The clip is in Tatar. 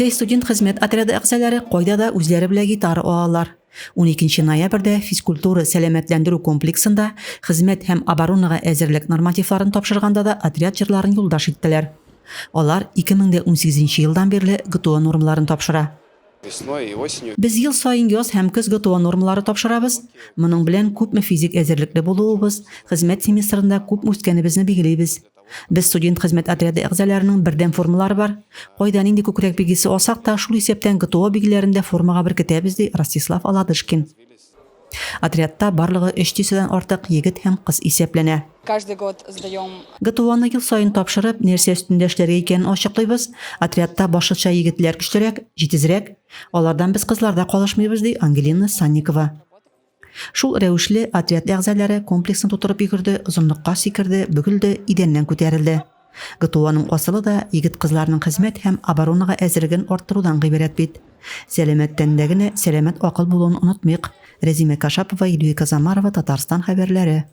Рәсәй студент хезмәт отряды әгъзалары кайда да үзләре белән гитара алалар. 12 ноябрьдә физкультура сәламәтләндерү комплексында хезмәт һәм оборонага әзерлек нормативларын тапшырганда да отряд җырларын юлдаш иттеләр. Алар 2018 елдан бирле ГТО нормаларын тапшыра. Без ел сайын яз һәм көз ГТО нормалары тапшырабыз. Моның белән күпме физик әзерлекле булуыбыз, хезмәт семестрында күп үскәнебезне билгелибез. Без студент хезмәт отряды әгъзаларының бердәм формалары бар. Кайда нинди күкрәк билгесе алсак та, шул исәптән ГТО билгеләрендә формага беркетәбез, ди Ростислав Аладышкин. Отрядта барлыгы 300-дән артык егет һәм кыз исәпләнә. ГТОны ел сайын тапшырып, нәрсә өстендә эшләргә икәнен ачыклыйбыз. Отрядта башкача егетләр көчлерәк, җитезрәк. Алардан без кызларда калышмыйбыз, ди Ангелина Санникова. Шул рәвешле отряд әгъзалары комплексны тутырып йөгерде, озынлыкка сикерде, бөгелде, идәннән күтәрелде. ГТОның асылы да егет кызларның хезмәт һәм оборонага әзерлеген арттырудан гыйбарәт бит. Сәламәттән дә генә сәламәт акыл булуын онытмыйк. Рәзимә Кашапова, Илюя Казамарова, Татарстан хәбәрләре.